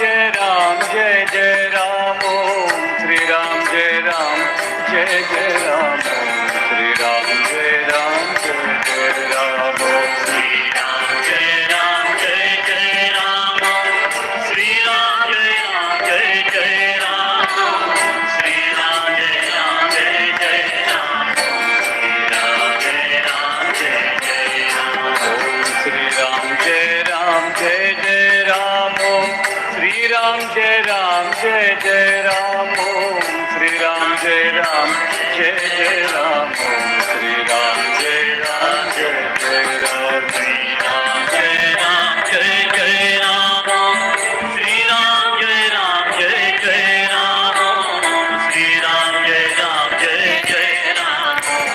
Jai Ram, Jai Jai Ram, Om Sri Ram, Jai Ram, Jai Jai Ram, Om Sri Ram, Jai Ram, Jai Jai Ram, Om Sri Ram, Jai Ram, Jai Jai Ram, Om Sri Ram, Jai Ram, Jai Jai Ram, Om Sri Ram, Jai Ram, Jai Jai Ram, Om Sri Ram, Jai Ram, Jai Jai Ram, Om Sri Ram, Jai Ram, Jai Jai Ram, Om Sri Ram, Jai Ram, Jai Jai Ram, Om Sri Ram, Jai Ram, Jai Jai Ram, Om Sri Ram, Jai Ram, Jai Jai Ram, Sri Ram, Jai Ram, Jai Jai Ram, Om Sri Ram, Jai Ram, Jai Jai Ram, Om Sri Ram, Jai Ram, Jai Jai Ram, Sri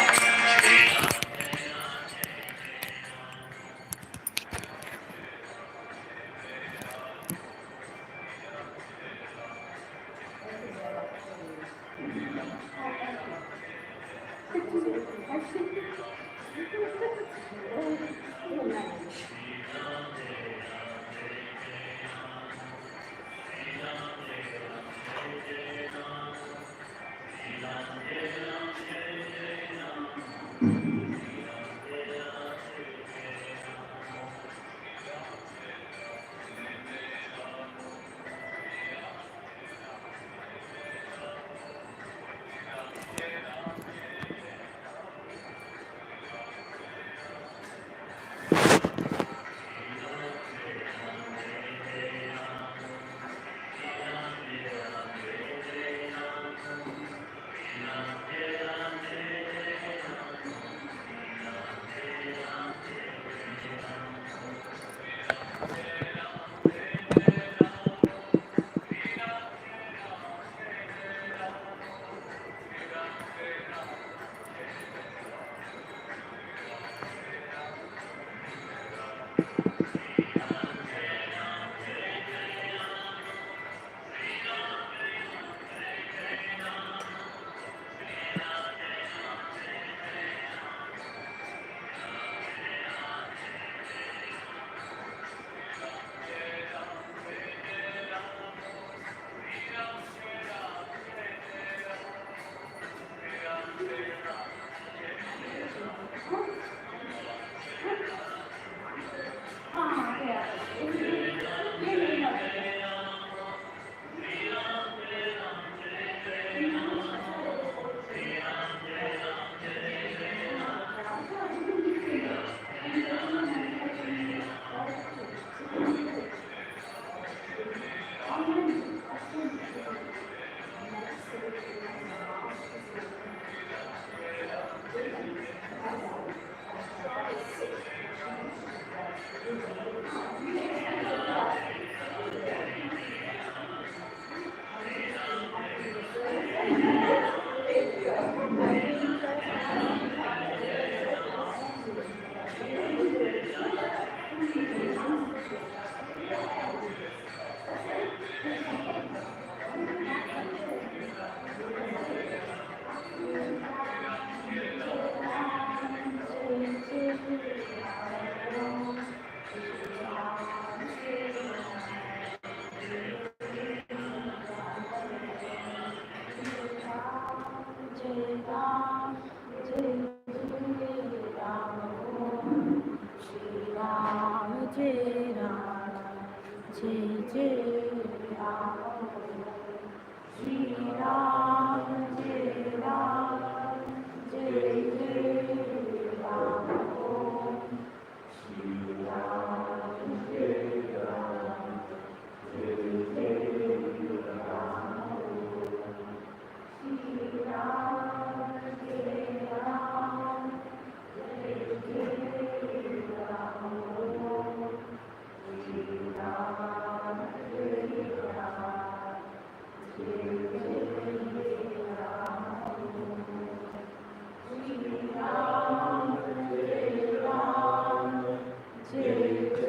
Ram.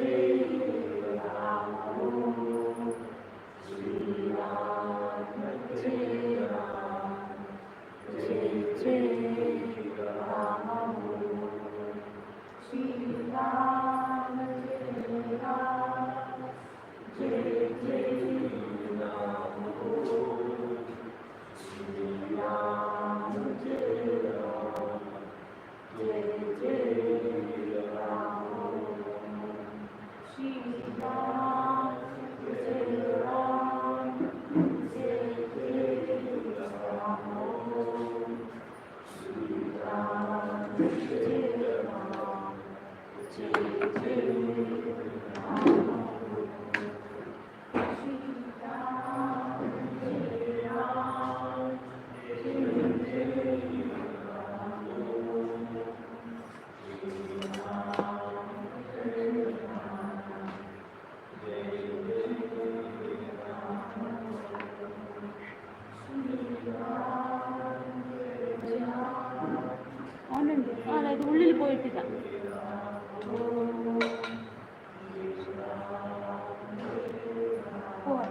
అవునండి అది ఉള്ളിൽ പോയിട്ടില്ല പോവാ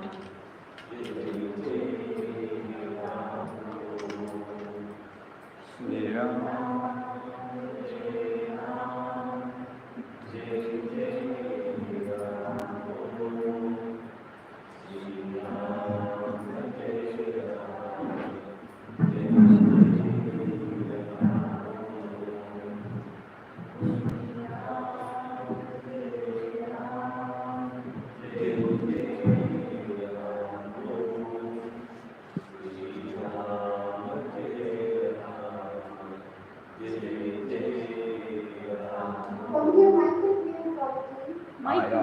mic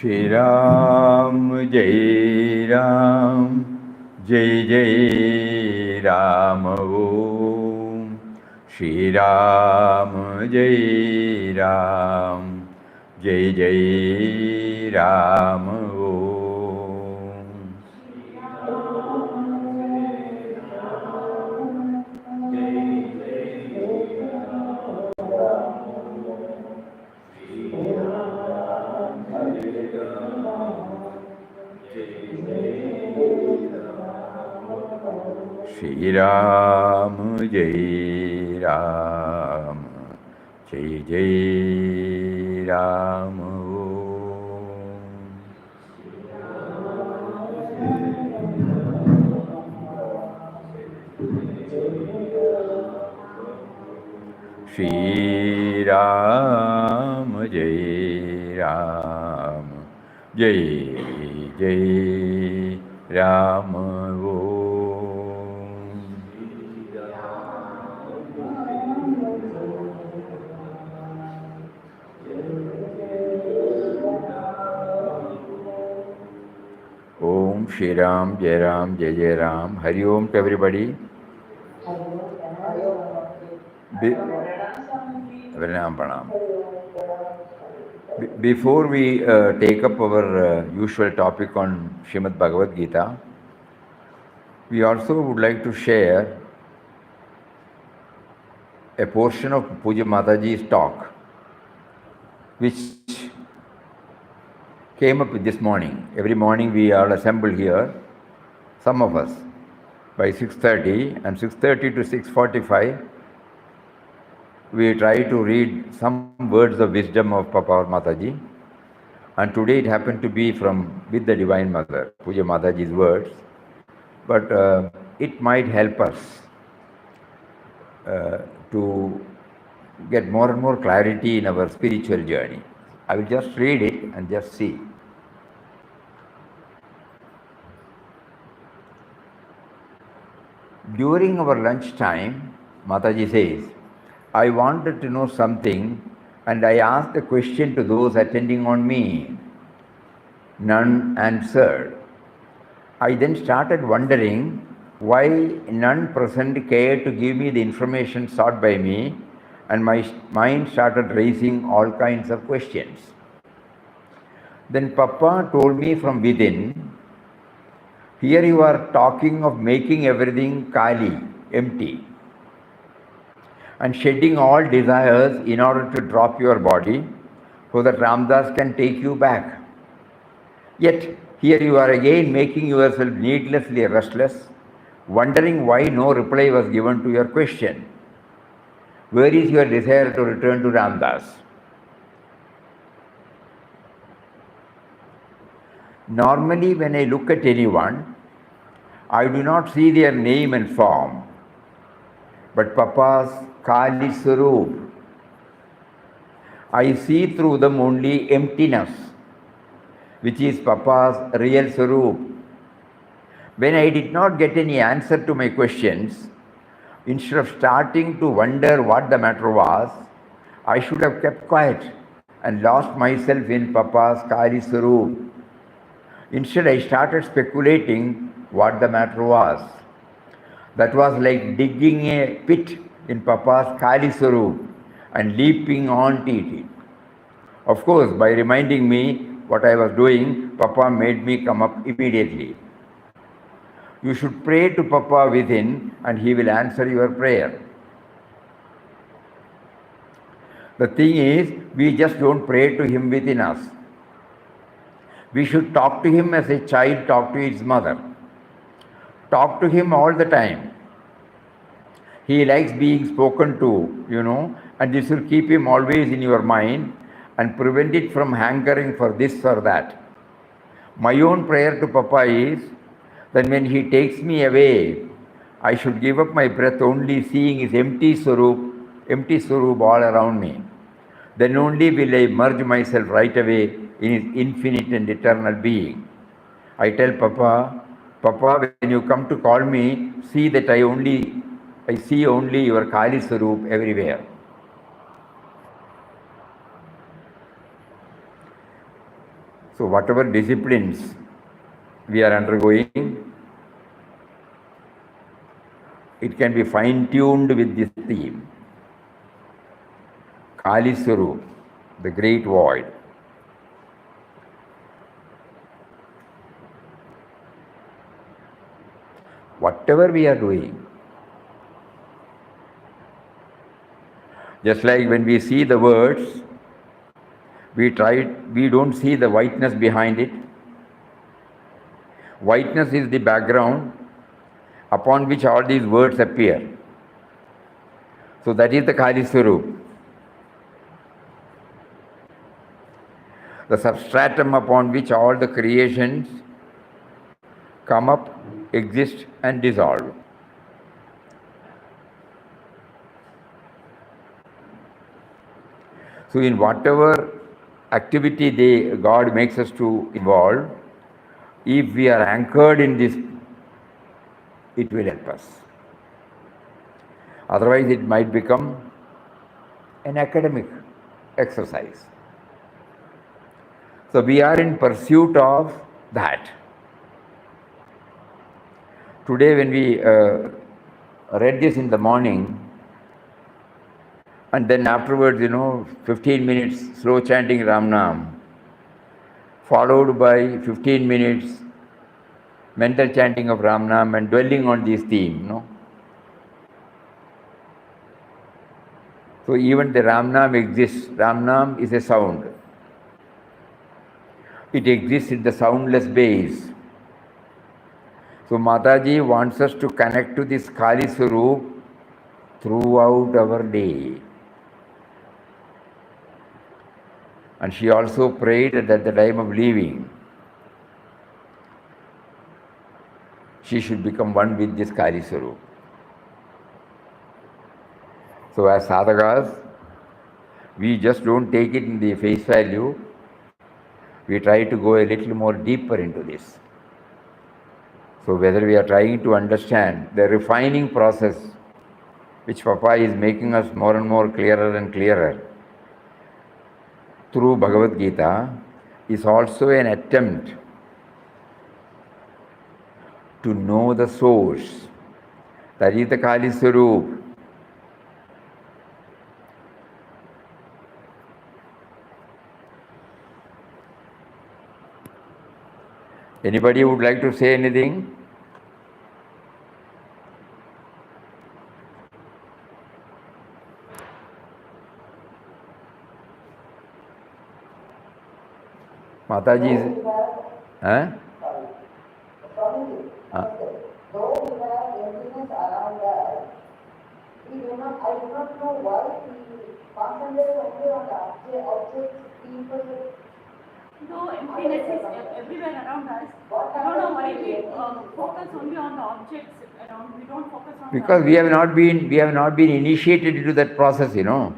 Shri Ram, Jai Ram, Jai Jai Ram Om. Shri Ram, Jai Ram, Jai Jai Ram Om. Shri Ram, Jai Ram, Jai Jai Ram Om. Shri Ram, Jai Ram, Jai Jai Ram Om. Om Shri Ram, Jai Ram, Jai Jai Ram. Hari Om to everybody. Pranam, pranam. Before we take up our usual topic on Srimad Bhagavad Gita, we also would like to share a portion of Puja Mataji's talk, which came up this morning. Every morning we all assemble here, some of us, by 6:30, and 6:30 to 6:45, we try to read some words of wisdom of Papa Mataji. And today it happened to be with the Divine Mother, Puja Mataji's words. But it might help us to get more and more clarity in our spiritual journey. I will just read it and just see. During our lunch time, Mataji says, I wanted to know something and I asked the question to those attending on me. None answered. I then started wondering why none present cared to give me the information sought by me, and my mind started raising all kinds of questions. Then Papa told me from within, here you are talking of making everything kali, empty, and shedding all desires in order to drop your body so that Ramdas can take you back. Yet here you are again making yourself needlessly restless, wondering why no reply was given to your question. Where is your desire to return to Ramdas? Normally, when I look at anyone, I do not see their name and form, but Papa's Kali Swarup. I see through them only emptiness, which is Papa's real Swarup. When I did not get any answer to my questions, instead of starting to wonder what the matter was, I should have kept quiet and lost myself in Papa's Kali Swarup. Instead, I started speculating what the matter was. That was like digging a pit in Papa's Kali Swarup and leaping onto it. Of course, by reminding me what I was doing, Papa made me come up immediately. You should pray to Papa within and he will answer your prayer. The thing is, we just don't pray to him within us. We should talk to him as a child talks to its mother. Talk to him all the time. He likes being spoken to, and this will keep him always in your mind and prevent it from hankering for this or that. My own prayer to Papa is that when he takes me away, I should give up my breath only seeing his empty Swarup all around me. Then only will I merge myself right away in his infinite and eternal being. I tell Papa, when you come to call me, see that I see only your Kali Swarup everywhere. So whatever disciplines we are undergoing, it can be fine-tuned with this theme. Kali Swarup, the great void. Whatever we are doing, just like when we see the words, we don't see the whiteness behind it. Whiteness is the background upon which all these words appear. So that is the Kali Swarup. The substratum upon which all the creations come up, exist and dissolve. So in whatever activity God makes us to involve, if we are anchored in this, it will help us. Otherwise, it might become an academic exercise. So we are in pursuit of that. Today when we read this in the morning, and then afterwards, 15 minutes slow chanting Ram Nam, followed by 15 minutes mental chanting of Ram Nam and dwelling on this theme, So even the Ram Nam exists. Ram Nam is a sound. It exists in the soundless base. So Mataji wants us to connect to this Kali Swarup throughout our day. And she also prayed that at the time of leaving, she should become one with this Kali Swarup. So as sadhakas, we just don't take it in the face value. We try to go a little more deeper into this. So whether we are trying to understand the refining process which Papa is making us more and more clearer and clearer through Bhagavad Gita, is also an attempt to know the source. That is the Kali Swarup. Anybody would like to say anything? Mataji is... Huh? Though we have emptiness around us, I do not know why we concentrate only on the objects, people. No, emptiness is everywhere around us. I don't know why we focus only on the objects around. We don't focus on Because the we have not been initiated into that process, you know.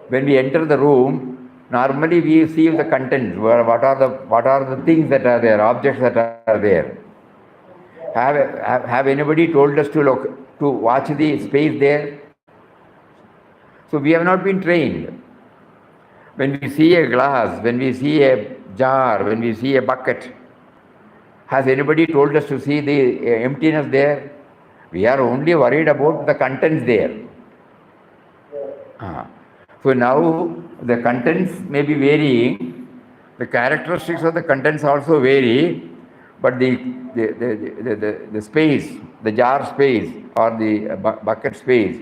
When we enter the room, normally we see the contents. What are the things that are there, objects that are there. Have anybody told us to watch the space there? So we have not been trained. When we see a glass, when we see a jar, when we see a bucket, has anybody told us to see the emptiness there? We are only worried about the contents there. So now the contents may be varying, the characteristics of the contents also vary, but the space, the jar space or the bucket space,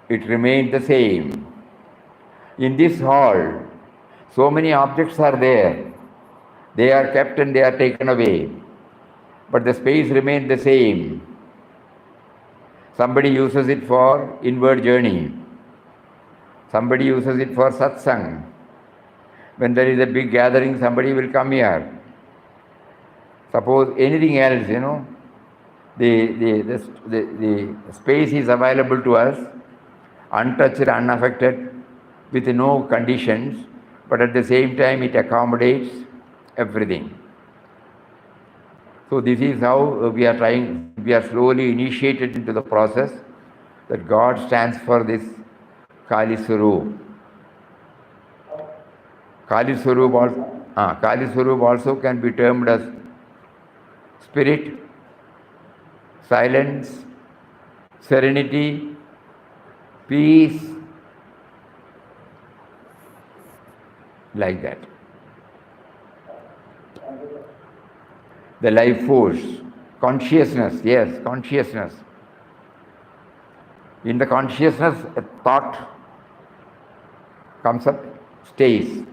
it remained the same. In this hall, so many objects are there. They are kept and they are taken away, but the space remains the same. Somebody uses it for inward journey. Somebody uses it for satsang. When there is a big gathering, somebody will come here. Suppose anything else, you know, the space is available to us, untouched, unaffected, with no conditions, but at the same time it accommodates everything. So this is how we are slowly initiated into the process that God stands for this Kali Swarup. Kali Swarup also can be termed as spirit, silence, serenity, peace, like that. The life force, consciousness, yes, consciousness. In the consciousness, a thought comes up, stays,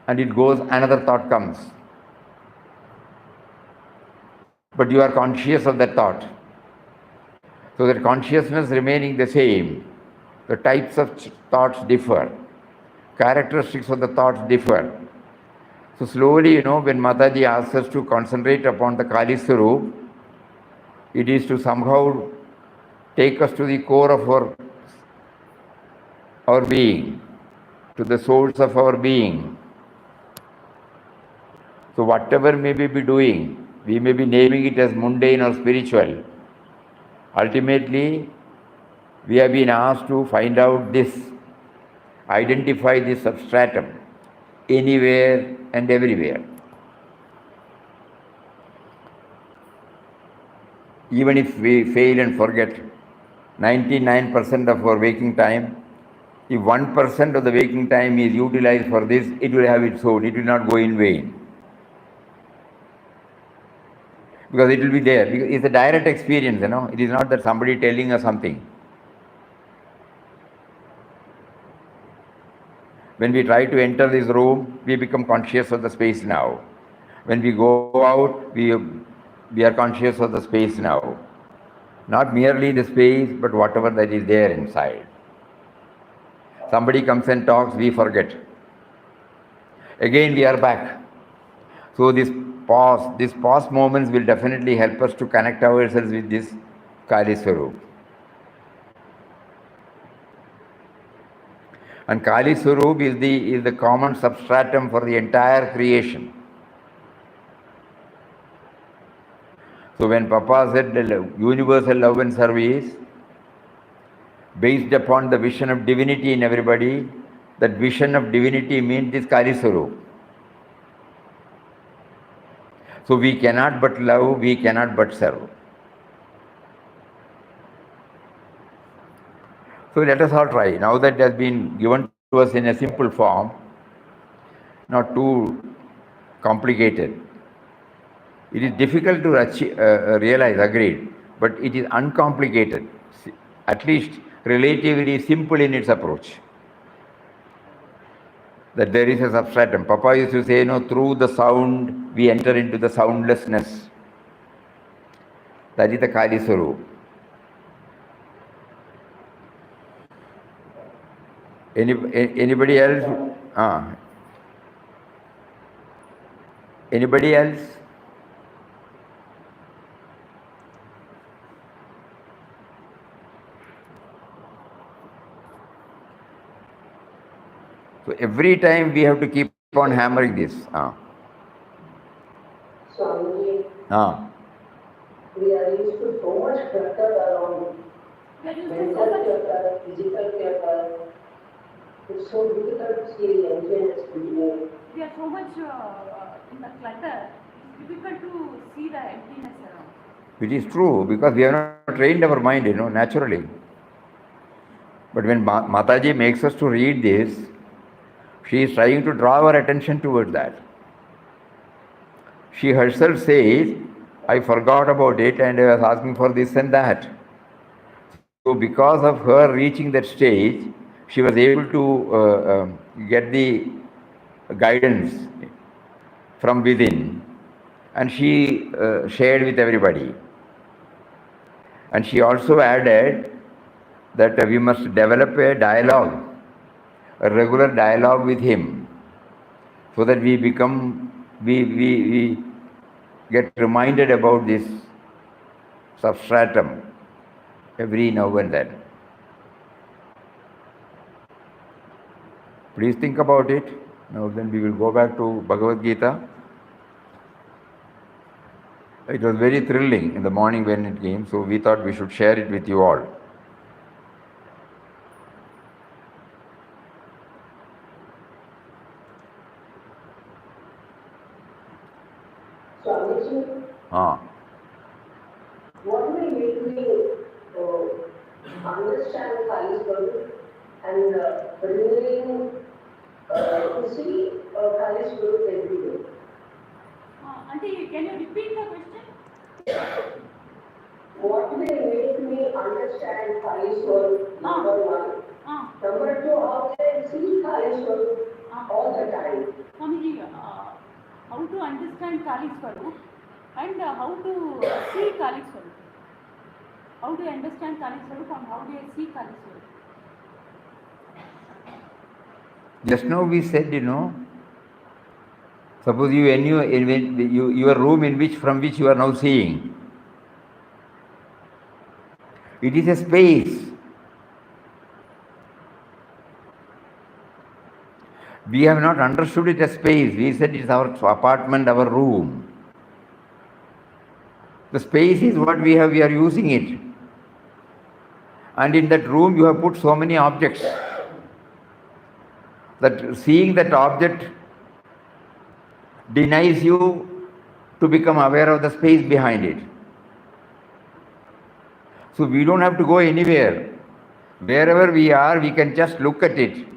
and it goes, another thought comes. But you are conscious of that thought. So that consciousness remaining the same, the types of thoughts differ, characteristics of the thoughts differ. So slowly, you know, when Mataji asks us to concentrate upon the Kali Swarup, it is to somehow take us to the core of our being, to the source of our being. So whatever may we be doing, we may be naming it as mundane or spiritual. Ultimately, we have been asked to find out this, identify this substratum anywhere and everywhere. Even if we fail and forget 99% of our waking time, if 1% of the waking time is utilized for this, it will have its own, it will not go in vain. Because it will be there. Because it's a direct experience, you know. It is not that somebody telling us something. When we try to enter this room, we become conscious of the space now. When we go out, we are conscious of the space now. Not merely the space, but whatever that is there inside. Somebody comes and talks, we forget. Again, we are back. So these pause moments will definitely help us to connect ourselves with this Kali Swarup. And Kali Swarup is the common substratum for the entire creation. So when Papa said the universal love and service, based upon the vision of divinity in everybody. That vision of divinity means this Kali Swarup. So we cannot but love, we cannot but serve. So let us all try. Now that it has been given to us in a simple form, not too complicated. It is difficult to realize, agreed, but it is uncomplicated, at least relatively simple in its approach. That there is a substratum. Papa used to say, through the sound we enter into the soundlessness. That is the Kali Swarup. Anybody else? Anybody else? So every time we have to keep on hammering this. Swamiji, Ah. we are used to so much clutter around. We are used to Mental so much. clutter, physical clutter. It's so difficult to see the emptiness between. We are so much in the clutter. It's difficult to see the emptiness around. It is true, because we have not trained our mind, naturally. But when Mataji makes us to read this, she is trying to draw our attention towards that. She herself says, I forgot about it and I was asking for this and that. So because of her reaching that stage, she was able to get the guidance from within, and she shared with everybody. And she also added that we must develop a dialogue, a regular dialogue with him, so that we get reminded about this substratum every now and then. Please think about it. Now then we will go back to Bhagavad Gita. It was very thrilling in the morning when it came, so we thought we should share it with you all. Swamiji, what will make me understand Kali Swarup and renewing to see Kali Swarup every day? Auntie, can you repeat the question? What will make me understand Kali Swarup, number one? Number two, how can I see Kali Swarup all the time? Swamiji, how to understand Kali Swarup and how to see Kali Swarup? How do you understand Kali Swarup and how do you see Kali Swarup? Just now we said, suppose your room from which you are now seeing, it is a space. We have not understood it as space. We said it's our apartment, our room. The space is what we are using it. And in that room you have put so many objects that seeing that object denies you to become aware of the space behind it. So we don't have to go anywhere. Wherever we are, we can just look at it.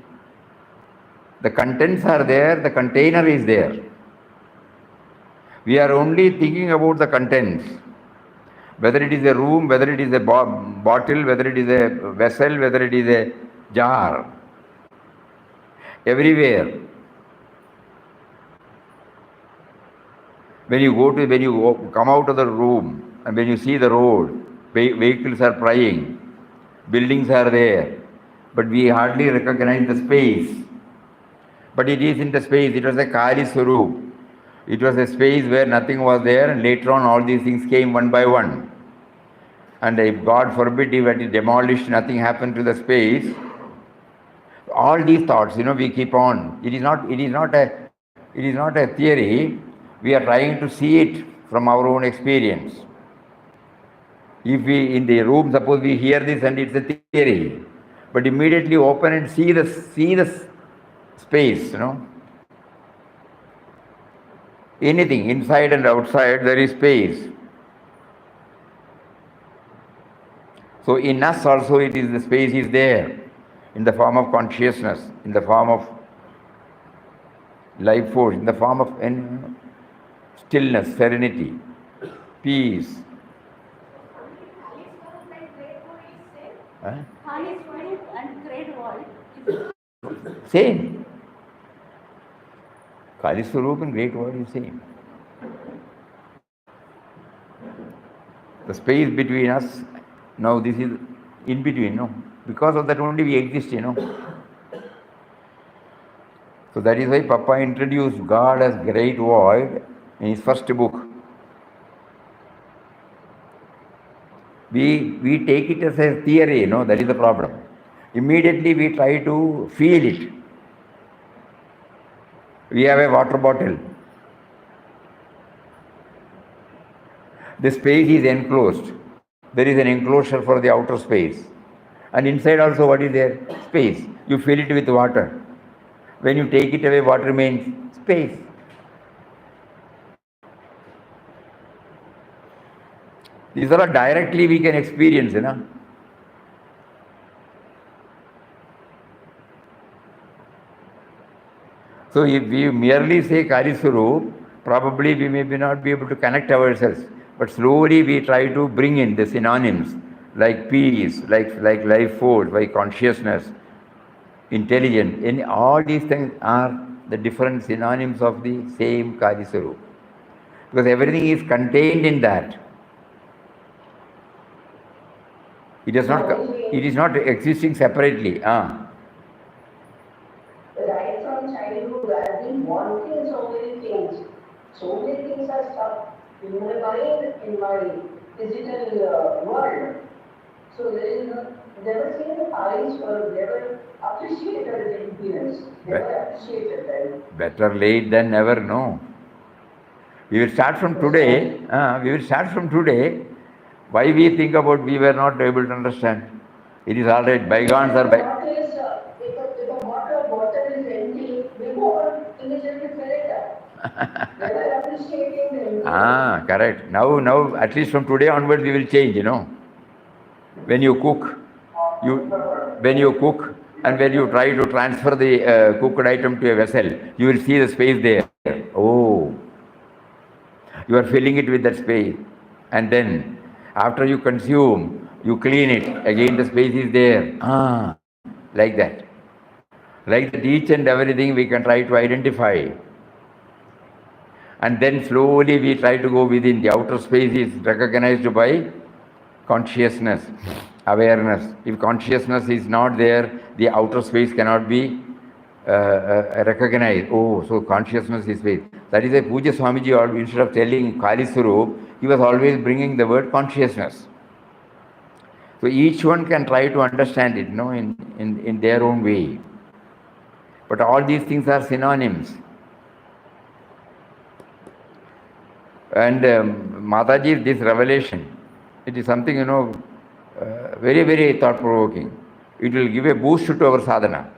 The contents are there, the container is there. We are only thinking about the contents. Whether it is a room, whether it is a bottle, whether it is a vessel, whether it is a jar. Everywhere. When you come out of the room and when you see the road, vehicles are plying, buildings are there, but we hardly recognize the space. But it is in the space. It was a Kali Swarup. It was a space where nothing was there, and later on all these things came one by one. And if God forbid, if it is demolished, nothing happened to the space. All these thoughts, we keep on. It is not a theory. We are trying to see it from our own experience. If we in the room, suppose we hear this and it's a theory, but immediately open and see the space, Anything, inside and outside, there is space. So in us also the space is there, in the form of consciousness, in the form of life force, in the form of stillness, serenity, peace. Kali Swarup and great world is Same. Kali Swarup and great world is same. The space between us, now this is in between, Because of that only we exist, So that is why Papa introduced God as great void in his first book. We take it as a theory, that is the problem. Immediately we try to feel it. We have a water bottle. The space is enclosed. There is an enclosure for the outer space. And inside also what is there? Space. You fill it with water. When you take it away, what remains? Space. These are all directly we can experience, So if we merely say Kali Swarup, probably we may not be able to connect ourselves. But slowly we try to bring in the synonyms like peace, like life force, like consciousness, intelligence. And all these things are the different synonyms of the same Kali Swarup. Because everything is contained in that. It is not existing separately. Right from childhood, I've been wanting so many things. So many things are stuck in my mind, in my physical world. So never seen the eyes or never appreciated the experience. Never appreciated that. Better late than never, no. We will start from today. Why we think about we were not able to understand. It is all right. Bygones are bygones. If a bottle is empty, we go on immediately fill it up. Never appreciating the correct. Now, at least from today onwards, we will change, When you cook, and when you try to transfer the cooked item to a vessel, you will see the space there. Oh, you are filling it with that space. And then, after you consume, you clean it. Again, the space is there. Like that. Like that, each and everything we can try to identify. And then slowly we try to go within. The outer space is recognized by consciousness, awareness. If consciousness is not there, the outer space cannot be recognized. Oh, so consciousness is space. That is why Puja Swamiji, instead of telling Kali Swarup, he was always bringing the word consciousness. So each one can try to understand it, in their own way. But all these things are synonyms. And Mataji, this revelation, it is something, very, very thought-provoking. It will give a boost to our sadhana.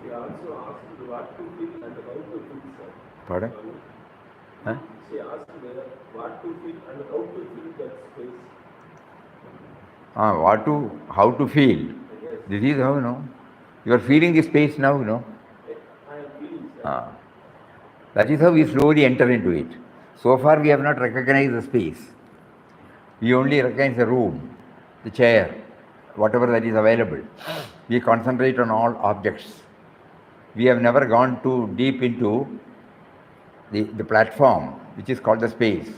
She also asked what to feel and how to feel, sir. Pardon? Huh? She asked what to feel and how to feel that space. How to feel. Yes. This is how, you are feeling the space now, I am feeling, sir. That is how we slowly enter into it. So far we have not recognized the space. We only recognize the room, the chair, whatever that is available. We concentrate on all objects. We have never gone too deep into the platform, which is called the space.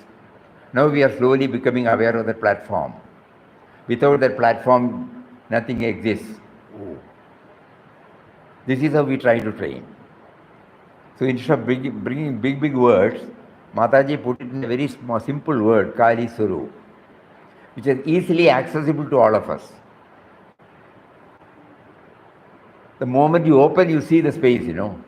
Now we are slowly becoming aware of the platform. Without that platform, nothing exists. This is how we try to train. So instead of bringing big words, Mataji put it in a very small, simple word, Kali Swarup, which is easily accessible to all of us. The moment you open, you see the space, you know.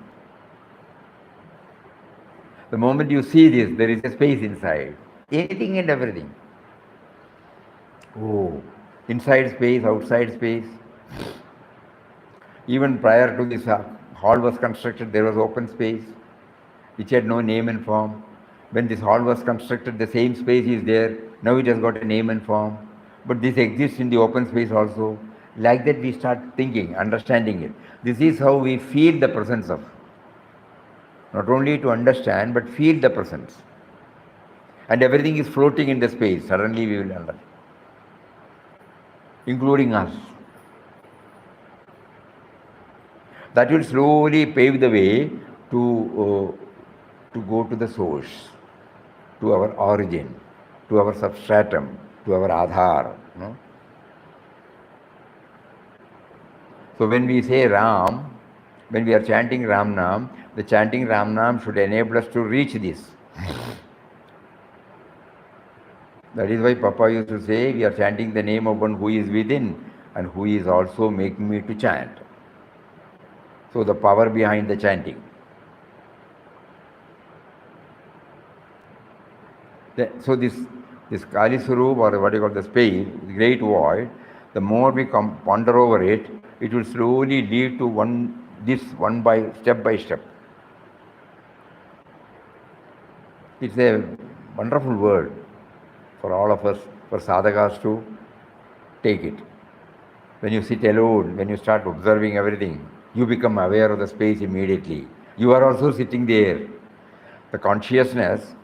The moment you see this, there is a space inside. Anything and everything. Oh, inside space, outside space. Even prior to this hall was constructed, there was open space, which had no name and form. When this hall was constructed, the same space is there. Now it has got a name and form. But this exists in the open space also. Like that we start thinking, understanding it. This is how we feel the presence of. Not only to understand, but feel the presence. And everything is floating in the space. Suddenly we will understand. Including us. That will slowly pave the way to go to the source, to our origin, to our substratum, to our Aadhar. No? So when we say Ram, when we are chanting Ram Nam, the chanting Ram Nam should enable us to reach this. That is why Papa used to say, we are chanting the name of one who is within and who is also making me to chant. So the power behind the chanting. So this Kali Swarup, or what you call the space, the great void, the more we ponder over it, it will slowly lead to one by step. It's a wonderful word for all of us, for sadhakas to take it. When you sit alone, when you start observing everything, you become aware of the space immediately. You are also sitting there. The consciousness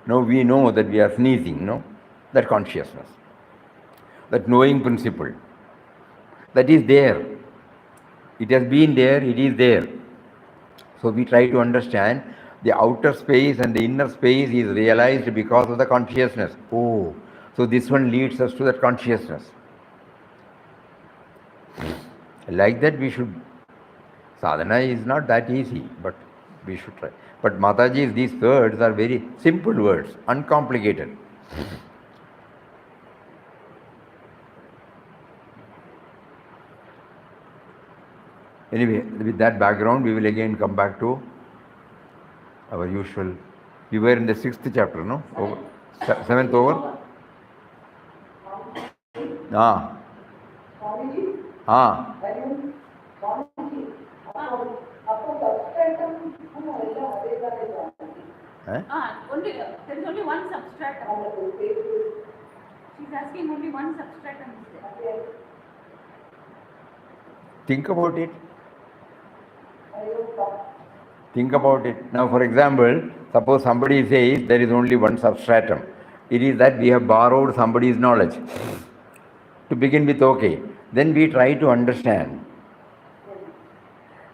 now we know that we are sneezing, no? That consciousness, that knowing principle, that is there. It has been there, it is there. So we try to understand the outer space and the inner space is realized because of the consciousness. Oh, so this one leads us to that consciousness. Like that we should. Sadhana is not that easy, but we should try. But Mataji's, these words are very simple words, uncomplicated. Anyway, with that background, we will again come back to our usual. We were in the 6th chapter, no? Over. 7th over? Ah. Ah. Only there is only one substratum. She's asking only one substratum is there. Think about it. Think about it. Now, for example, suppose somebody says there is only one substratum. It is that we have borrowed somebody's knowledge. To begin with, okay. Then we try to understand.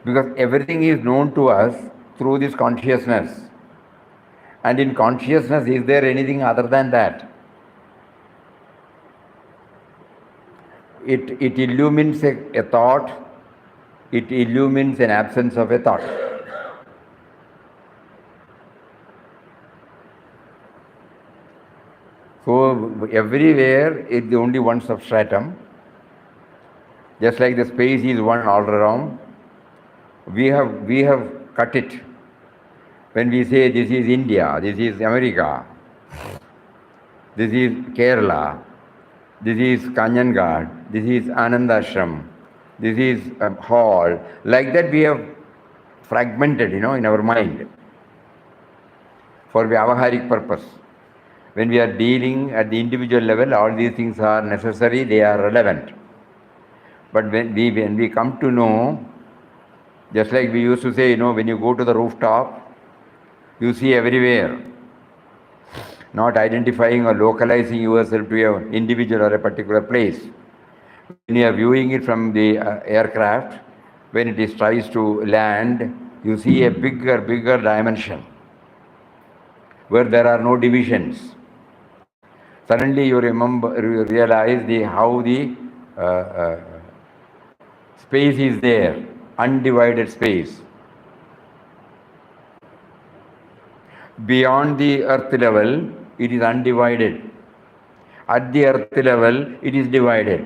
Because everything is known to us through this consciousness. And in consciousness, is there anything other than that? It illumines a thought. It illumines an absence of a thought. So everywhere it's only one substratum. Just like the space is one all around. We have cut it. When we say this is India, this is America, this is Kerala, this is Kanyangarh, this is Anandashram, this is a hall. Like that we have fragmented, in our mind for vyavaharik purpose. When we are dealing at the individual level, all these things are necessary, they are relevant. But when we come to know, just like we used to say, when you go to the rooftop, you see everywhere. Not identifying or localizing yourself to an individual or a particular place. When you are viewing it from the aircraft, when it tries to land, you see a bigger dimension where there are no divisions. Suddenly you realize how the space is there, undivided space. Beyond the earth level, it is undivided. At the earth level, it is divided.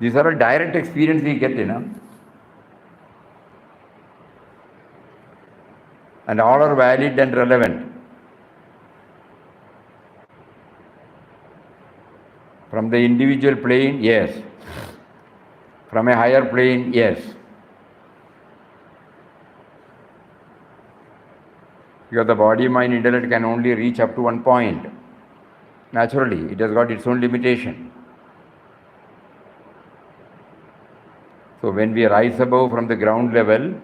These are a direct experience we get, and all are valid and relevant. From the individual plane, yes. From a higher plane, yes. Because the body, mind, intellect can only reach up to one point. Naturally, it has got its own limitation. So when we rise above from the ground level,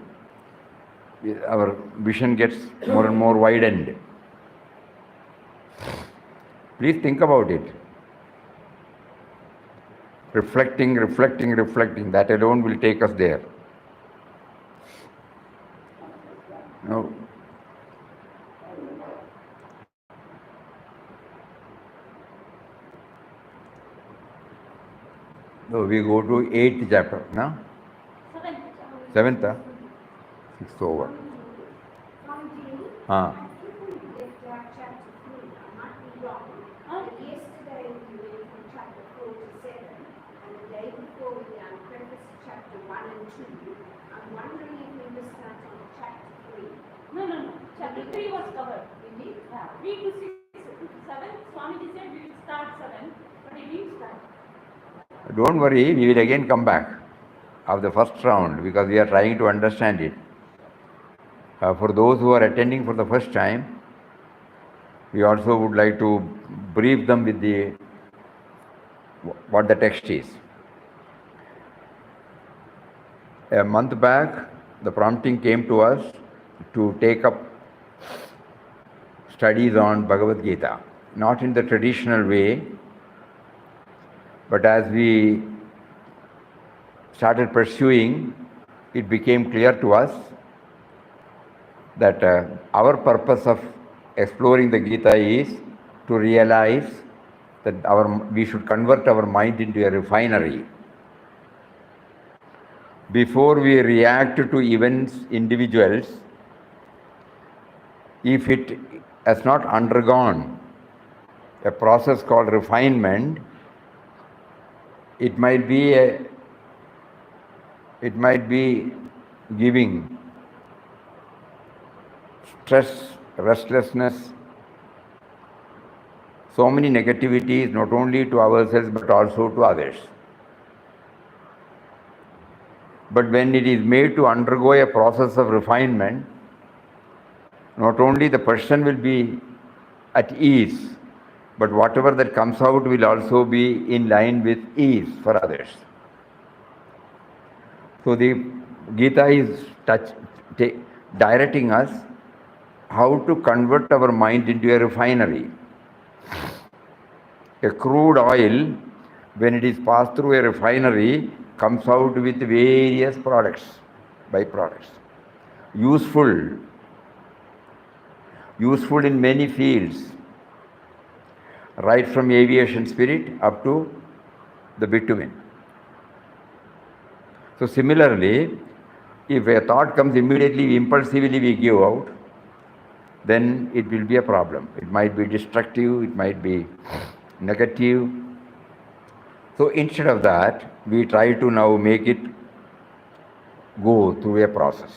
our vision gets more and more widened. Please think about it. Reflecting, that alone will take us there. No. So we go to 8th chapter, no? 7th? 6th over. Yesterday we went from chapter 4 to 7, and the day before we prefaced chapter 1 and 2. I'm wondering if we missed out on chapter 3. No. Chapter 3 was covered. We did? Yeah, 3 to 6, 7. Swamiji said we will start 7, but he didn't start. Don't worry, we will again come back of the first round because we are trying to understand it. For those who are attending for the first time, we also would like to brief them with what the text is. A month back, the prompting came to us to take up studies on Bhagavad Gita, not in the traditional way, but as we started pursuing, it became clear to us that our purpose of exploring the Gita is to realize that we should convert our mind into a refinery. Before we react to events, individuals, if it has not undergone a process called refinement, it might be giving stress, restlessness, so many negativities, not only to ourselves but also to others. But when it is made to undergo a process of refinement, not only the person will be at ease, but whatever that comes out will also be in line with ease for others. So the Gita is directing us how to convert our mind into a refinery. A crude oil, when it is passed through a refinery, comes out with various products, byproducts. Useful in many fields, right from aviation spirit up to the bitumen. So similarly, if a thought comes immediately, impulsively we give out, then it will be a problem. It might be destructive, it might be negative. So instead of that, we try to now make it go through a process.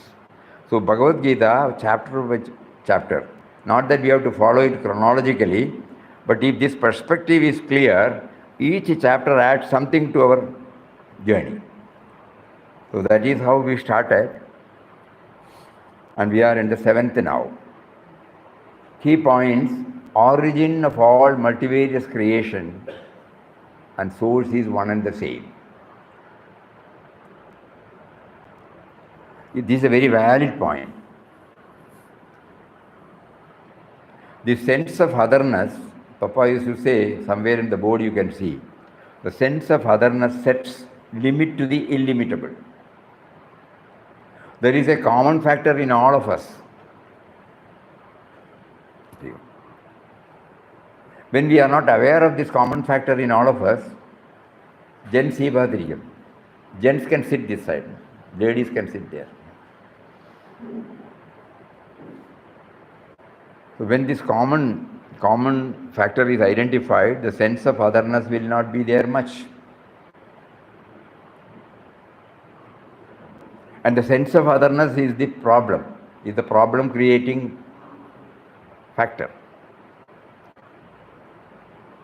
So Bhagavad Gita, chapter, not that we have to follow it chronologically, but if this perspective is clear, each chapter adds something to our journey. So that is how we started, and we are in the 7th now. Key points: origin of all multivarious creation and source is one and the same. This is a very valid point. The sense of otherness, Papa used to say, somewhere in the board you can see, the sense of otherness sets limit to the illimitable. There is a common factor in all of us. When we are not aware of this common factor in all of us, gents can sit this side, ladies can sit there. So when this common factor is identified, the sense of otherness will not be there much. And the sense of otherness is the problem creating factor.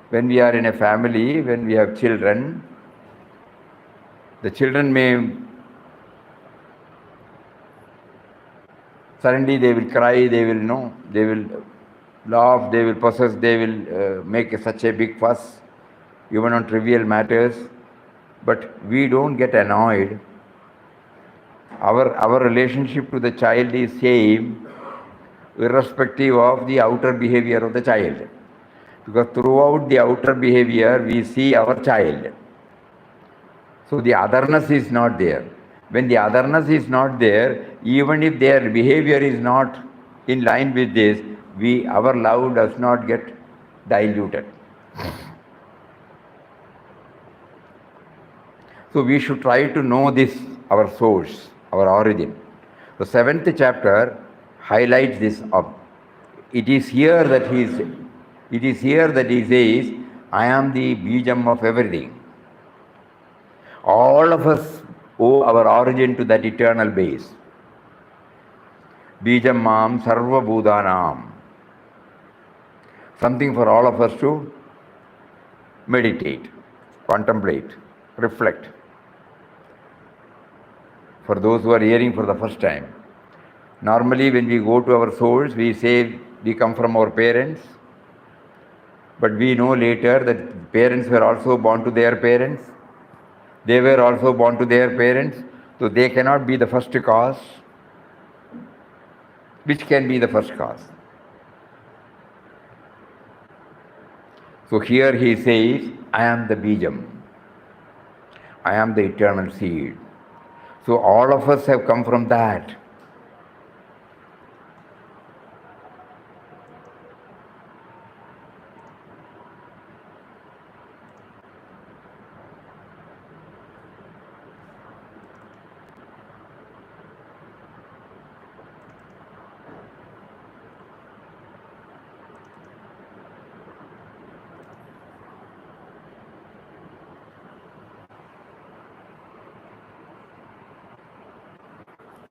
When we are in a family, when we have children, the children may suddenly they will cry, they will laugh, they will possess, they will make such a big fuss, even on trivial matters. But we don't get annoyed. Our relationship to the child is same, irrespective of the outer behavior of the child. Because throughout the outer behavior, we see our child. So the otherness is not there. When the otherness is not there, even if their behavior is not in line with this, our love does not get diluted. So we should try to know this, our source, our origin. The 7th chapter highlights this up. It is here that he says, I am the Bijam of everything. All of us owe our origin to that eternal base. Bijam Mam Sarva Bhudanam. Something for all of us to meditate, contemplate, reflect. For those who are hearing for the first time, normally when we go to our souls, we say we come from our parents, but we know later that parents were also born to their parents. They were also born to their parents, so they cannot be the first cause. Which can be the first cause? So here he says, I am the Bijam. I am the eternal seed. So all of us have come from that.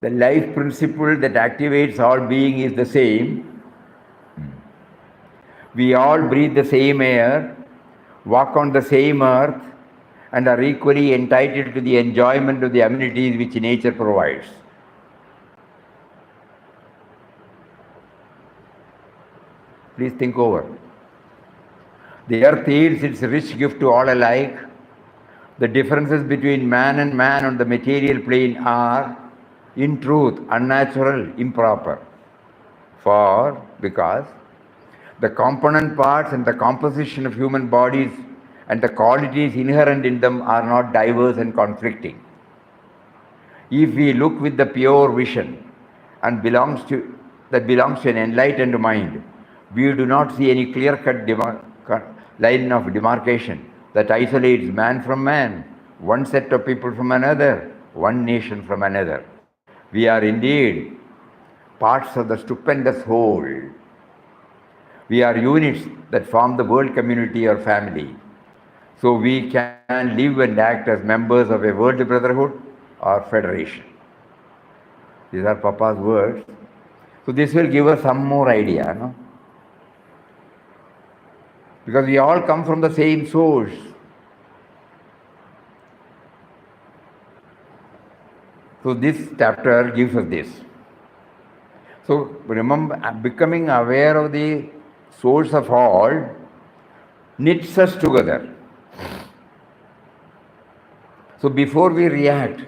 The life principle that activates all being is the same. We all breathe the same air, walk on the same earth, and are equally entitled to the enjoyment of the amenities which nature provides. Please think over. The earth yields its rich gift to all alike. The differences between man and man on the material plane are, in truth, unnatural, improper. Because the component parts and the composition of human bodies and the qualities inherent in them are not diverse and conflicting. If we look with the pure vision and belongs to an enlightened mind, we do not see any clear-cut line of demarcation that isolates man from man, one set of people from another, one nation from another. We are indeed parts of the stupendous whole. We are units that form the world community or family. So we can live and act as members of a world brotherhood or federation. These are Papa's words. So this will give us some more idea, no? Because we all come from the same source. So this chapter gives us this. So remember, becoming aware of the source of all knits us together. So before we react,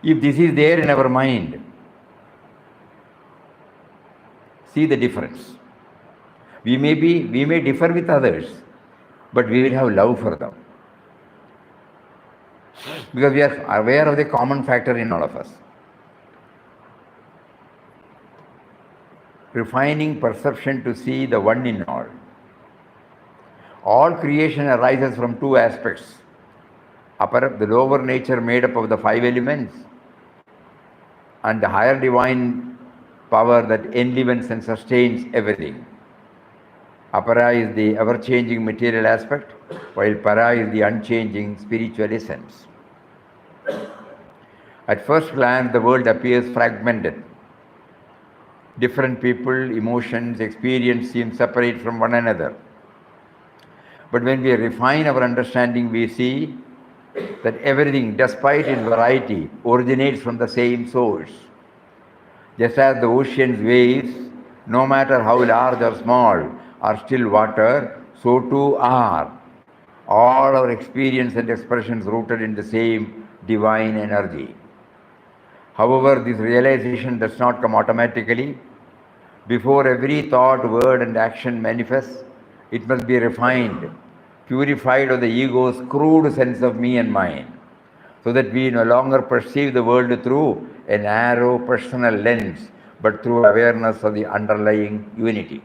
if this is there in our mind, see the difference. We may differ with others, but we will have love for them. Because we are aware of the common factor in all of us. Refining perception to see the one in all. All creation arises from two aspects. The lower nature made up of the 5 elements, and the higher divine power that enlivens and sustains everything. Apara is the ever-changing material aspect, while para is the unchanging spiritual essence. At first glance, the world appears fragmented. Different people, emotions, experience seem separate from one another. But when we refine our understanding, we see that everything, despite its variety, originates from the same source. Just as the ocean's waves, no matter how large or small, are still water, so too are all our experience and expressions rooted in the same divine energy. However, this realization does not come automatically. Before every thought, word, and action manifests, it must be refined, purified of the ego's crude sense of me and mine, so that we no longer perceive the world through a narrow personal lens, but through awareness of the underlying unity.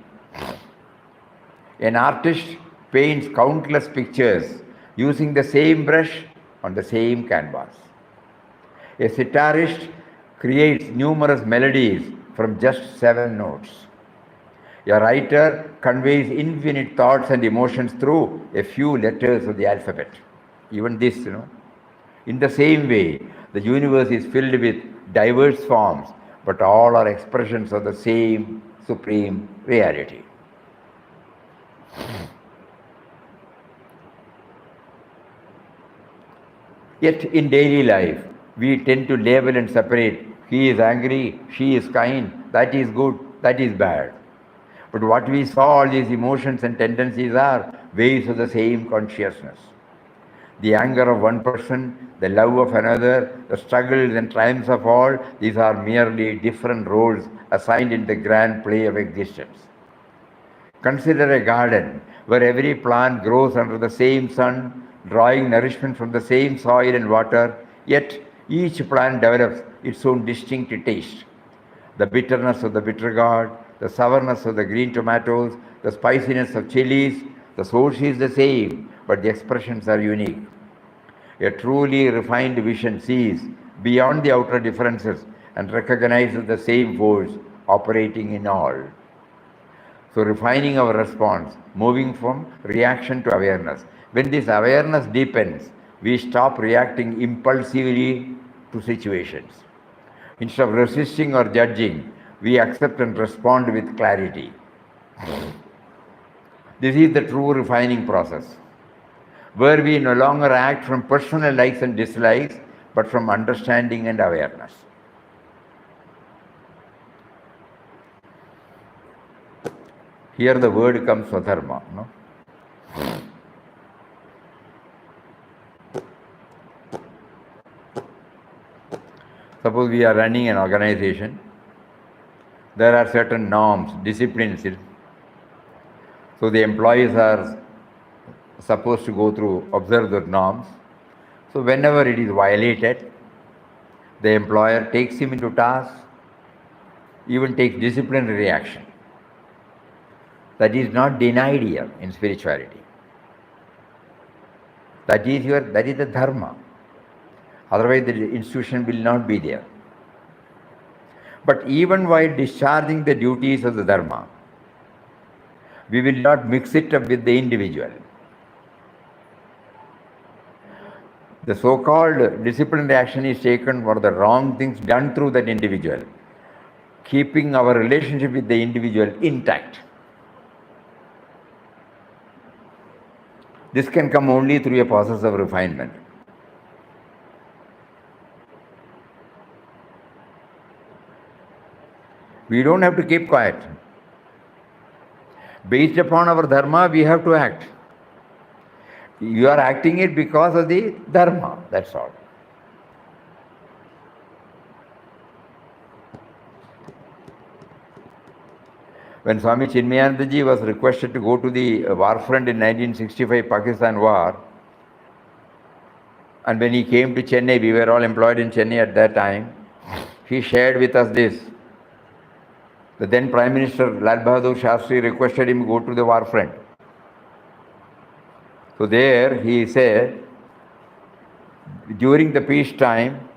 An artist paints countless pictures using the same brush on the same canvas. A sitarist creates numerous melodies from just 7 notes. A writer conveys infinite thoughts and emotions through a few letters of the alphabet. Even this, In the same way, the universe is filled with diverse forms, but all are expressions of the same supreme reality. Yet in daily life, we tend to label and separate. He is angry, she is kind, that is good, that is bad. But what we saw, all these emotions and tendencies are waves of the same consciousness. The anger of one person, the love of another, the struggles and triumphs of all, these are merely different roles assigned in the grand play of existence. Consider a garden where every plant grows under the same sun, drawing nourishment from the same soil and water, yet each plant develops its own distinct taste. The bitterness of the bitter gourd, the sourness of the green tomatoes, the spiciness of chilies, the source is the same, but the expressions are unique. A truly refined vision sees beyond the outer differences and recognizes the same force operating in all. So refining our response, moving from reaction to awareness. When this awareness deepens, we stop reacting impulsively to situations. Instead of resisting or judging, we accept and respond with clarity. This is the true refining process, where we no longer act from personal likes and dislikes, but from understanding and awareness. Here the word comes Swadharma. No? Suppose we are running an organization. There are certain norms, disciplines. So the employees are supposed to go through, observe the norms. So whenever it is violated, the employer takes him into task, even takes disciplinary action. That is not denied here in spirituality. That is the dharma. Otherwise the institution will not be there. But even while discharging the duties of the dharma, we will not mix it up with the individual. The so-called disciplinary action is taken for the wrong things done through that individual, keeping our relationship with the individual intact. This can come only through a process of refinement. We don't have to keep quiet. Based upon our dharma, we have to act. You are acting it because of the dharma, that's all. When Swami Chinmayanandaji was requested to go to the war front in 1965 Pakistan war, and when he came to Chennai, we were all employed in Chennai at that time, he shared with us this. The then Prime Minister Lal Bahadur Shastri requested him to go to the war front. So there he said, during the peace time,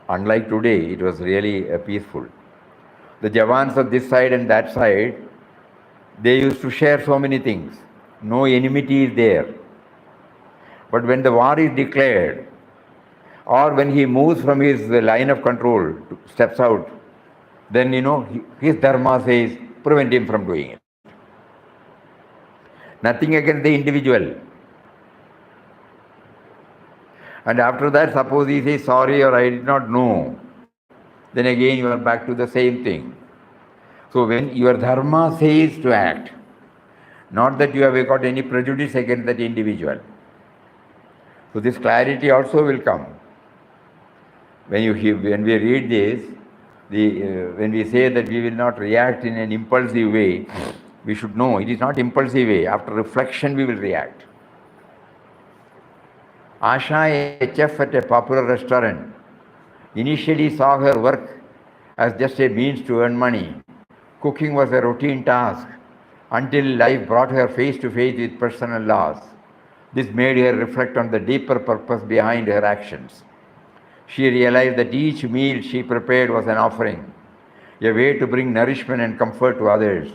unlike today, it was really peaceful. The Jawans of this side and that side, they used to share so many things. No enmity is there. But when the war is declared, or when he moves from his line of control, steps out, then his dharma says, prevent him from doing it. Nothing against the individual. And after that, suppose he says sorry or I did not know, then again you are back to the same thing. So when your dharma says to act, not that you have got any prejudice against that individual. So this clarity also will come. When we read this, when we say that we will not react in an impulsive way, we should know it is not impulsive way. After reflection, we will react. Asha, a chef at a popular restaurant, initially saw her work as just a means to earn money. Cooking was a routine task until life brought her face to face with personal loss. This made her reflect on the deeper purpose behind her actions. She realized that each meal she prepared was an offering, a way to bring nourishment and comfort to others.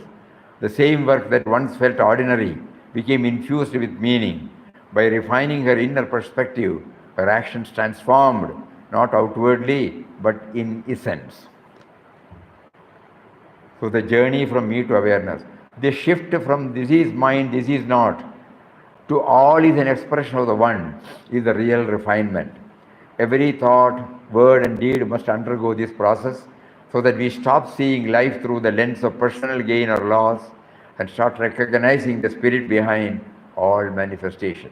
The same work that once felt ordinary became infused with meaning. By refining her inner perspective, her actions transformed, not outwardly, but in essence. So the journey from me to awareness, the shift from this is mind, this is not, to all is an expression of the one, is the real refinement. Every thought, word and deed must undergo this process so that we stop seeing life through the lens of personal gain or loss and start recognizing the spirit behind all manifestation.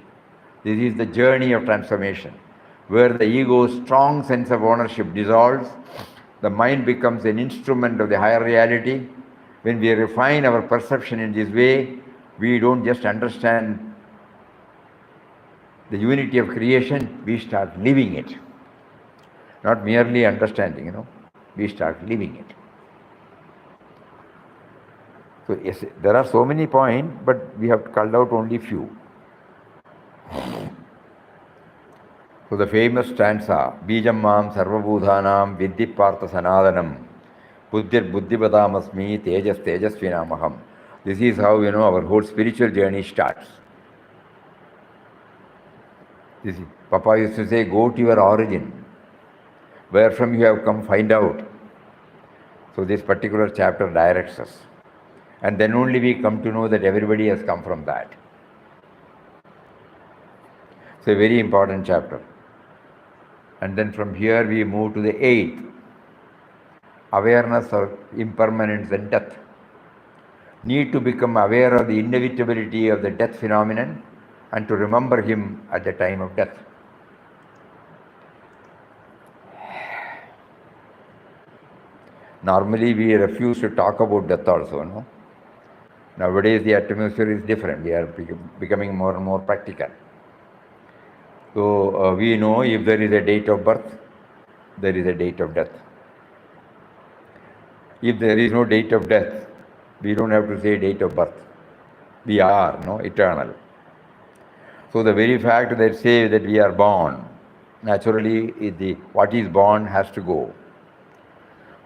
This is the journey of transformation, where the ego's strong sense of ownership dissolves, the mind becomes an instrument of the higher reality. When we refine our perception in this way, we don't just understand the unity of creation, we start living it. Not merely understanding, we start living it. So yes, there are so many points, but we have culled out only few. So the famous stanza, Bijam Mam Sarvabhuthanam Vidhi Partha Sanadanam Buddhir Buddhibadamasmi Tejas Tejasvinamaham. This is how our whole spiritual journey starts. Papa used to say, go to your origin. Where from you have come, find out. So this particular chapter directs us. And then only we come to know that everybody has come from that. It's a very important chapter. And then from here we move to the 8th. Awareness of impermanence and death. Need to become aware of the inevitability of the death phenomenon and to remember him at the time of death. Normally we refuse to talk about death also, Nowadays the atmosphere is different. We are becoming more and more practical. So we know if there is a date of birth, there is a date of death. If there is no date of death, we don't have to say date of birth. We are, eternal. So the very fact that say that we are born, naturally what is born has to go.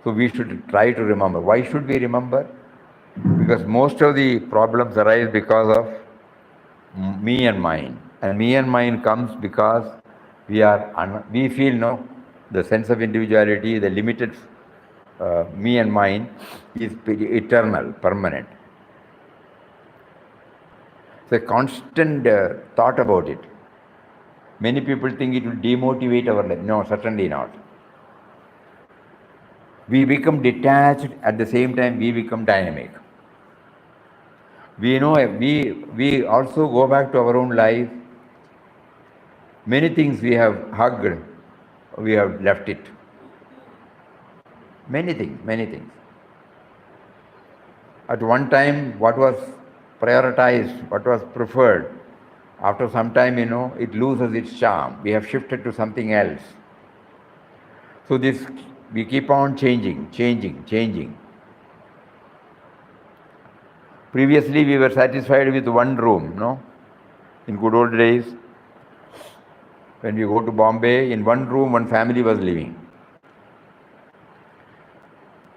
So we should try to remember. Why should we remember? Because most of the problems arise because of me and mine. And me and mine comes because we feel the sense of individuality, the limited me and mine is eternal, permanent. It's a constant thought about it. Many people think it will demotivate our life. No, certainly not. We become detached, at the same time we become dynamic. We know we also go back to our own life. Many things we have hugged, we have left it. Many things. At one time, what was prioritized, what was preferred, after some time, it loses its charm. We have shifted to something else. So we keep on changing. Previously, we were satisfied with one room, In good old days, when we go to Bombay, in one room, one family was living.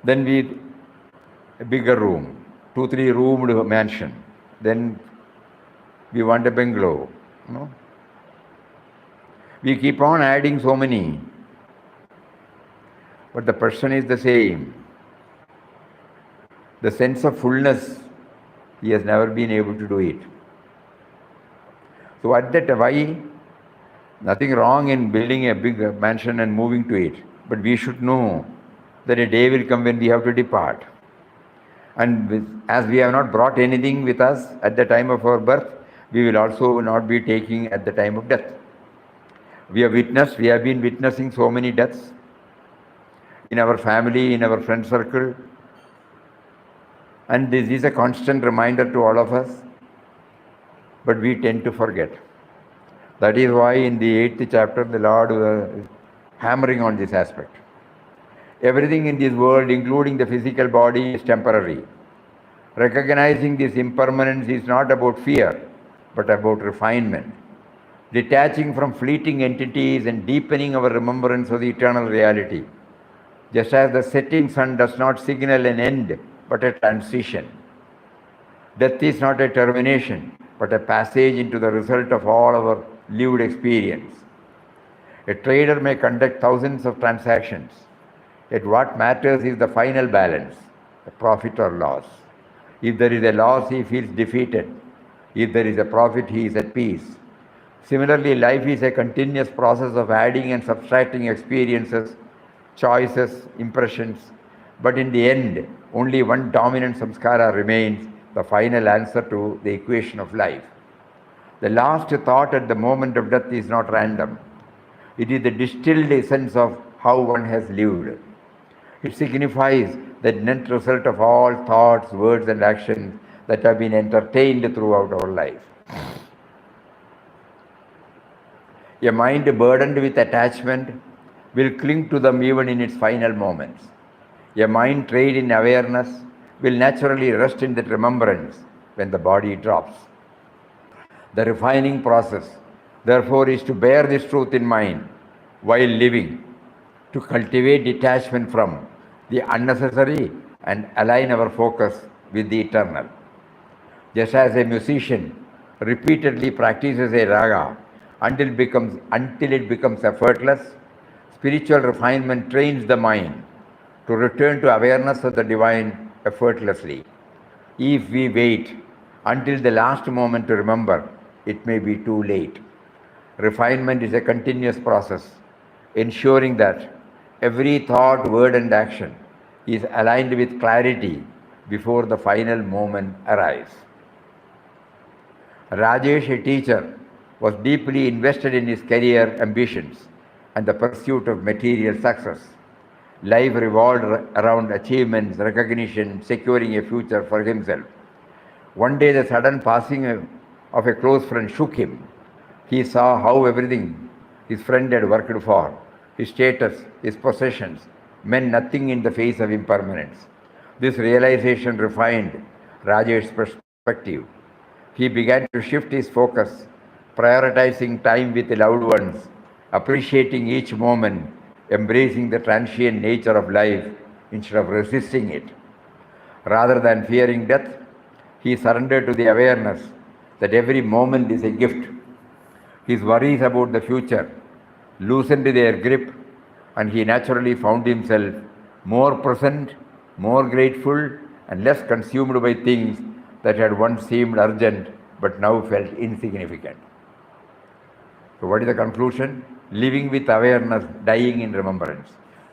Then a bigger room, 2-3 roomed mansion. Then we want a bungalow. No? We keep on adding so many, but the person is the same. The sense of fullness, he has never been able to do it. So at that, why? Nothing wrong in building a big mansion and moving to it, but we should know that a day will come when we have to depart. And as we have not brought anything with us at the time of our birth, we will also not be taking at the time of death. We have been witnessing so many deaths in our family, in our friend circle, and this is a constant reminder to all of us, but we tend to forget. That is why in the 8th chapter, the Lord was hammering on this aspect. Everything in this world, including the physical body, is temporary. Recognizing this impermanence is not about fear, but about refinement. Detaching from fleeting entities and deepening our remembrance of the eternal reality. Just as the setting sun does not signal an end, but a transition. Death is not a termination, but a passage into the result of all our lived experience. A trader may conduct thousands of transactions, yet what matters is the final balance, the profit or loss. If there is a loss, he feels defeated. If there is a profit, he is at peace. Similarly, life is a continuous process of adding and subtracting experiences, choices, impressions, but in the end, only one dominant samskara remains, the final answer to the equation of life. The last thought at the moment of death is not random. It is the distilled essence of how one has lived. It signifies the net result of all thoughts, words, and actions that have been entertained throughout our life. A mind burdened with attachment will cling to them even in its final moments. A mind trained in awareness will naturally rest in that remembrance when the body drops. The refining process, therefore, is to bear this truth in mind while living, to cultivate detachment from the unnecessary and align our focus with the eternal. Just as a musician repeatedly practices a raga until it becomes effortless, spiritual refinement trains the mind to return to awareness of the divine effortlessly. If we wait until the last moment to remember, it may be too late. Refinement is a continuous process, ensuring that every thought, word, and action is aligned with clarity before the final moment arrives. Rajesh, a teacher, was deeply invested in his career ambitions and the pursuit of material success. Life revolved around achievements, recognition, securing a future for himself. One day, the sudden passing of a close friend shook him. He saw how everything his friend had worked for, his status, his possessions, meant nothing in the face of impermanence. This realization refined Rajesh's perspective. He began to shift his focus, prioritizing time with the loved ones, appreciating each moment, embracing the transient nature of life instead of resisting it. Rather than fearing death, he surrendered to the awareness that every moment is a gift. His worries about the future loosened their grip, and he naturally found himself more present, more grateful, and less consumed by things that had once seemed urgent but now felt insignificant. So, what is the conclusion? Living with awareness, dying in remembrance.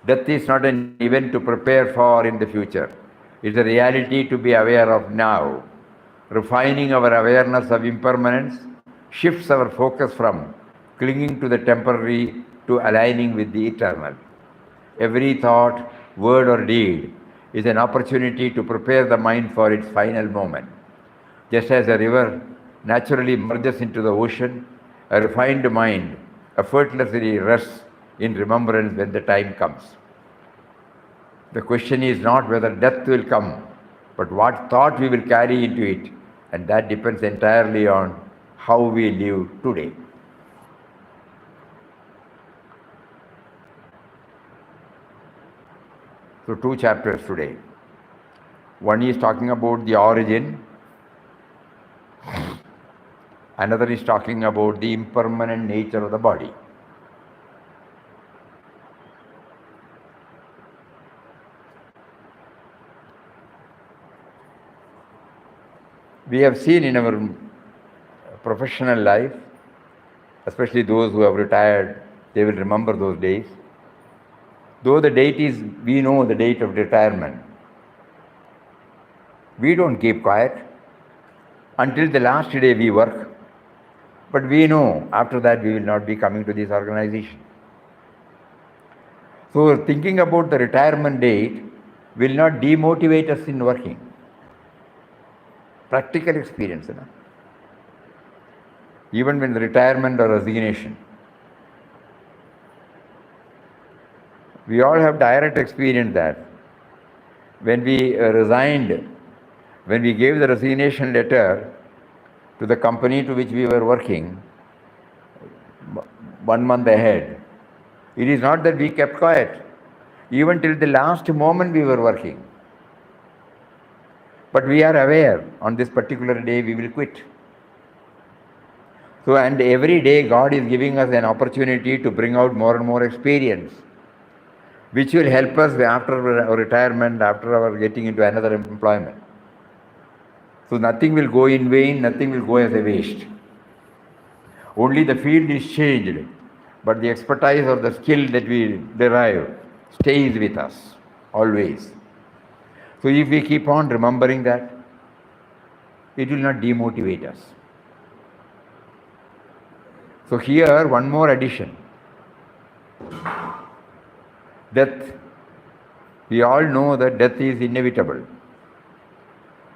Death is not an event to prepare for in the future. It's a reality to be aware of now. Refining our awareness of impermanence shifts our focus from clinging to the temporary to aligning with the eternal. Every thought, word, or deed is an opportunity to prepare the mind for its final moment. Just as a river naturally merges into the ocean, a refined mind effortlessly rests in remembrance when the time comes. The question is not whether death will come, but what thought we will carry into it, and that depends entirely on how we live today. So, 2 chapters today. One is talking about the origin, another is talking about the impermanent nature of the body. We have seen in our professional life, especially those who have retired, they will remember those days. Though the date is, we know the date of retirement, we don't keep quiet until the last day we work. But we know after that we will not be coming to this organization. So thinking about the retirement date will not demotivate us in working. Practical experience, you know? Even when the retirement or resignation. We all have direct experience that when we resigned, when we gave the resignation letter to the company to which we were working 1 month ahead, it is not that we kept quiet. Even till the last moment we were working. But we are aware on this particular day we will quit. So, and every day God is giving us an opportunity to bring out more and more experience, which will help us after our retirement, after our getting into another employment. So nothing will go in vain, nothing will go as a waste. Only the field is changed, but the expertise or the skill that we derive stays with us always. So if we keep on remembering that, it will not demotivate us. So here one more addition. Death. We all know that death is inevitable.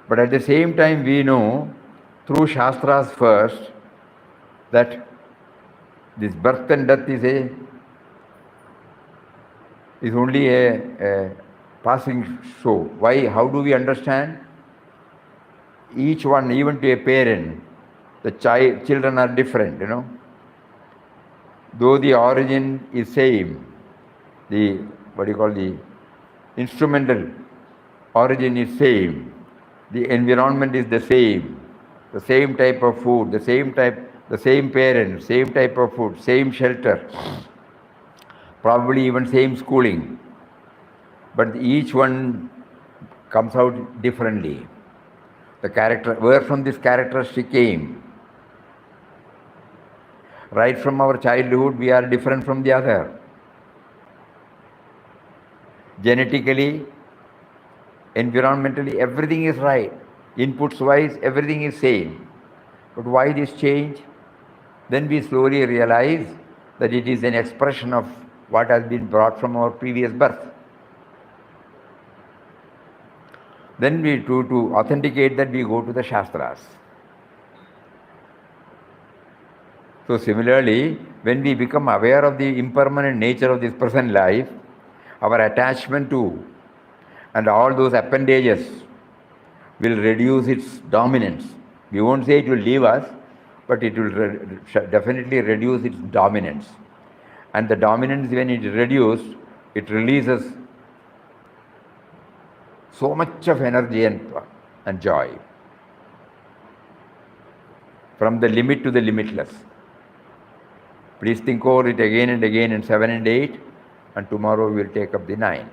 But at the same time we know through Shastras first that this birth and death is only a passing show. Why? How do we understand? Each one, even to a parent, the children are different, you know. Though the origin is same, the instrumental origin is same, the environment is the same type of food, the same parents, same type of food, same shelter, probably even same schooling, but each one comes out differently. The character, where from this characteristic came? Right from our childhood, we are different from the other. Genetically, environmentally, everything is right. Inputs wise, everything is same. But why this change? Then we slowly realize that it is an expression of what has been brought from our previous birth. Then we to authenticate that, we go to the Shastras. So similarly, when we become aware of the impermanent nature of this present life, our attachment to and all those appendages will reduce its dominance. We won't say it will leave us, but it will definitely reduce its dominance. And the dominance, when it is reduced, it releases so much of energy and joy. From the limit to the limitless. Please think over it again and again in 7 and 8, and tomorrow we will take up the 9.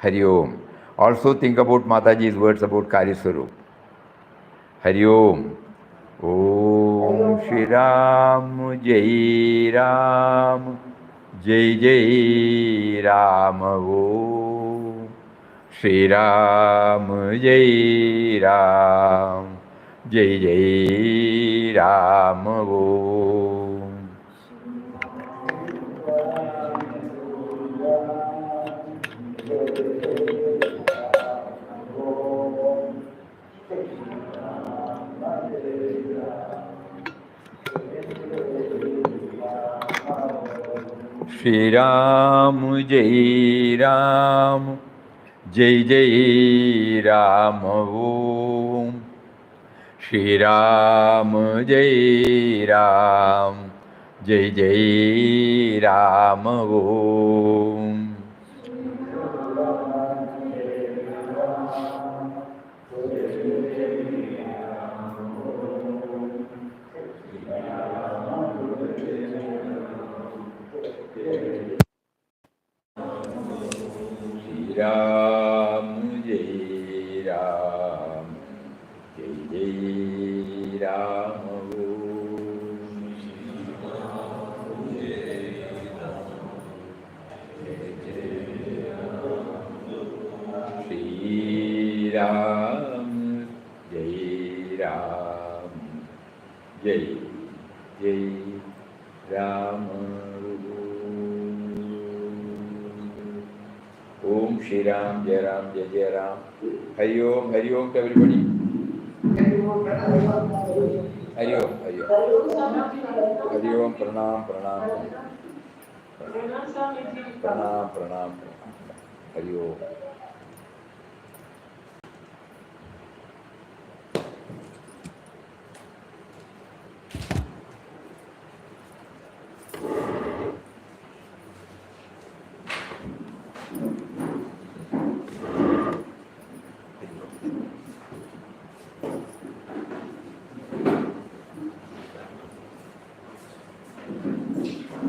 Hari Om. Also think about Mataji's words about Kali Swarup. Hari Om. Om Shri Ram Jai Ram Jai Jai Ram Om Shri Ram Jai Ram Jai Jai Ram Om. Shri Ram Jai Ram Jai Jai Ram Om Shri Ram Jai Ram Jai Jai Ram Om. Shri Ram, Jai Ram, Jai Jai Ram. Shri Ram, Jai Ram, Jai Jai Ram. Om Shri Ram, Jai Ram, Jai Jai Ram. Hari Om to everybody. Hari Om, Hari Om. Hari Om, Pranam, Pranam. Pranam, Pranam, Pranam. Hari Om.